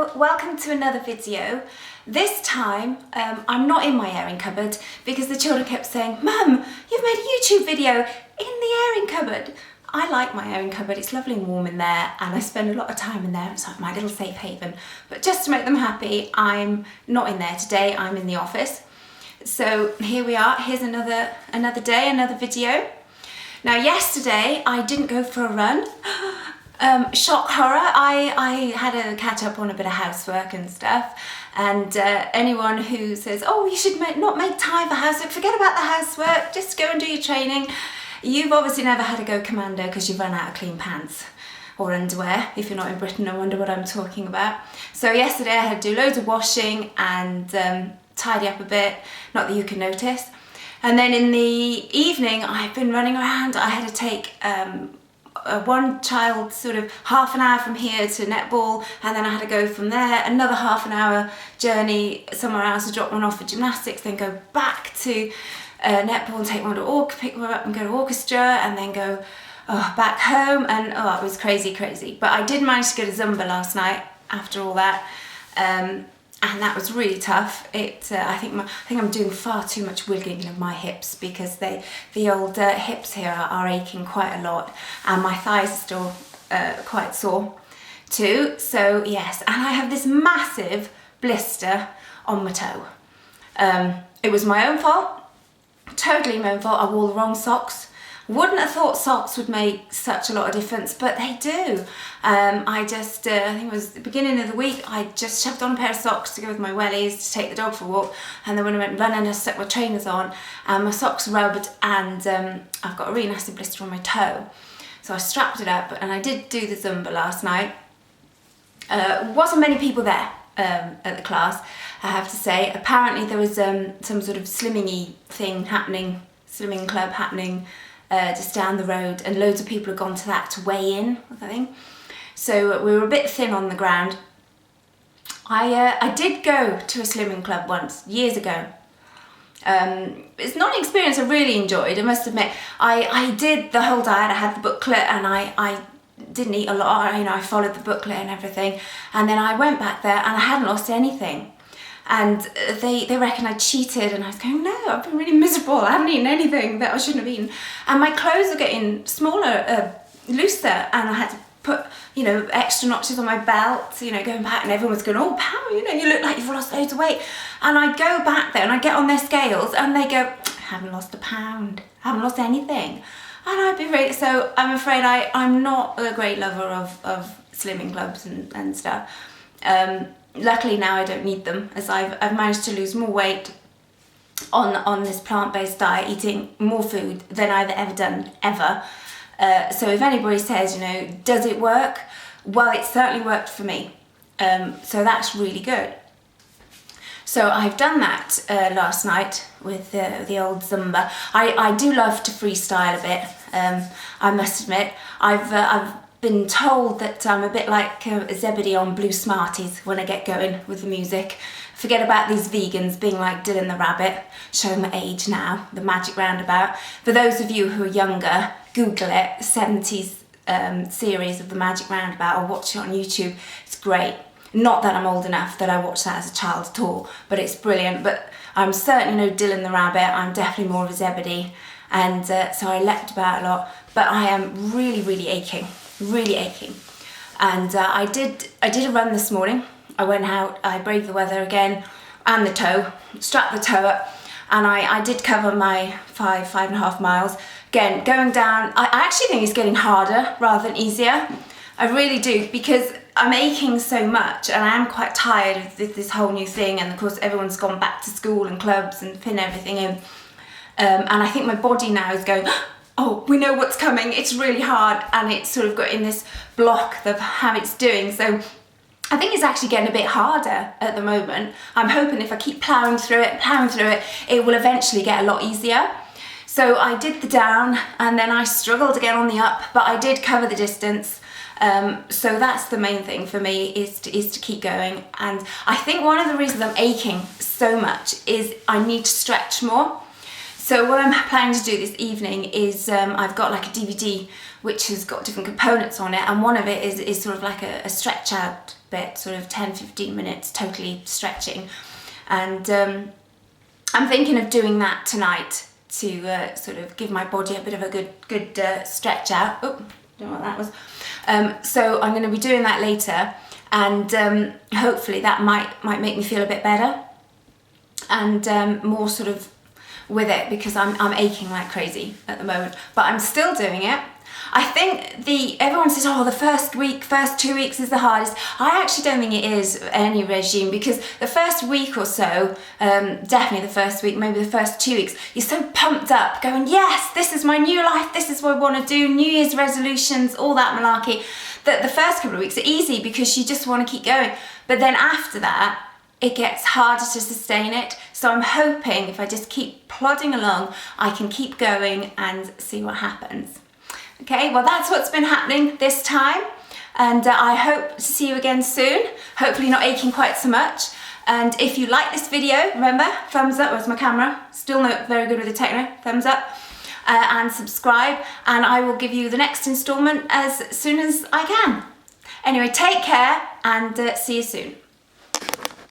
Hello, welcome to another video. This time I'm not in my airing cupboard because the children kept saying, "Mum, you've made a YouTube video in the airing cupboard." I like my airing cupboard, it's lovely and warm in there and I spend a lot of time in there. It's like my little safe haven. But just to make them happy, I'm not in there today, I'm in the office. So here we are, here's another day, another video. Now yesterday I didn't go for a run. Shock horror, I had a catch up on a bit of housework and stuff, and anyone who says, oh, you should not make time for housework, forget about the housework, just go and do your training, you've obviously never had a go commando because you've run out of clean pants or underwear. If you're not in Britain, I wonder what I'm talking about. So yesterday I had to do loads of washing and tidy up a bit, not that you can notice. And then in the evening I've been running around. I had to take one child sort of half an hour from here to netball, and then I had to go from there another half an hour journey somewhere else to drop one off for gymnastics, then go back to netball and take one to pick one up and go to orchestra, and then go back home, and it was crazy. But I did manage to go to Zumba last night after all that, and that was really tough. I think I'm doing far too much wiggling of my hips because the old hips here are aching quite a lot, and my thighs are still quite sore too. So yes, and I have this massive blister on my toe. It was my own fault, totally my own fault. I wore the wrong socks. Wouldn't have thought socks would make such a lot of difference, but they do. I think it was the beginning of the week, I just shoved on a pair of socks to go with my wellies to take the dog for a walk, and then when I went running I stuck my trainers on and my socks rubbed, and I've got a really nasty blister on my toe. So I strapped it up, and I did do the Zumba last night. Wasn't many people there at the class, I have to say. Apparently there was some sort of slimming thing happening, slimming club happening just down the road, and loads of people have gone to that to weigh in, I think. So we were a bit thin on the ground. I did go to a slimming club once, years ago. It's not an experience I really enjoyed, I must admit. I did the whole diet, I had the booklet, and I didn't eat a lot, I followed the booklet and everything. And then I went back there and I hadn't lost anything. And they reckon I cheated, and I was going, no, I've been really miserable, I haven't eaten anything that I shouldn't have eaten. And my clothes are getting smaller, looser, and I had to put, extra notches on my belt, going back, and everyone was going, oh, Pam, you look like you've lost loads of weight. And I go back there and I get on their scales and they go, I haven't lost a pound, I haven't lost anything. And I'd be really, so I'm afraid I'm not a great lover of slimming clubs and stuff. Luckily now I don't need them, as I've managed to lose more weight on this plant-based diet, eating more food than I've ever done, ever. So if anybody says, does it work? Well, it certainly worked for me. So that's really good. So I've done that last night with the old Zumba. I do love to freestyle a bit, I must admit. I've been told that I'm a bit like Zebedee on Blue Smarties when I get going with the music. Forget about these vegans being like Dylan the Rabbit, showing my age now, the magic roundabout. For those of you who are younger, Google it, 70s series of the magic roundabout, or watch it on YouTube, it's great. Not that I'm old enough that I watched that as a child at all, but it's brilliant. But I'm certainly no Dylan the Rabbit, I'm definitely more of a Zebedee, and so I leapt about a lot, but I am really aching. Really aching. And I did a run this morning. I went out, I braved the weather again, and the toe, strapped the toe up, and I did cover my 5.5 miles. Again, going down, I actually think it's getting harder rather than easier. I really do, because I'm aching so much and I am quite tired of this whole new thing, and of course everyone's gone back to school and clubs and pin everything in. And I think my body now is going, oh, we know what's coming, it's really hard, and it's sort of got in this block of how it's doing. So I think it's actually getting a bit harder at the moment. I'm hoping if I keep ploughing through it, it will eventually get a lot easier. So I did the down, and then I struggled again on the up, but I did cover the distance. So that's the main thing for me, is to keep going. And I think one of the reasons I'm aching so much is I need to stretch more. So what I'm planning to do this evening is I've got like a DVD which has got different components on it, and one of it is sort of like a stretch out bit, sort of 10-15 minutes totally stretching, and I'm thinking of doing that tonight to sort of give my body a bit of a good stretch out. Oh, don't know what that was. So I'm going to be doing that later, and hopefully that might make me feel a bit better and more sort of with it, because I'm aching like crazy at the moment, but I'm still doing it. I think everyone says, oh, the first 2 weeks is the hardest. I actually don't think it is any regime, because the first week or so, definitely the first week, maybe the first 2 weeks, you're so pumped up going, yes, this is my new life, this is what I want to do, New Year's resolutions, all that malarkey, that the first couple of weeks are easy because you just want to keep going. But then after that, it gets harder to sustain it. So I'm hoping if I just keep plodding along, I can keep going and see what happens. Okay, well, that's what's been happening this time, and I hope to see you again soon, hopefully not aching quite so much. And if you like this video, remember, thumbs up. Where's my camera? Still not very good with the techno. Thumbs up and subscribe, and I will give you the next installment as soon as I can. Anyway, take care and see you soon.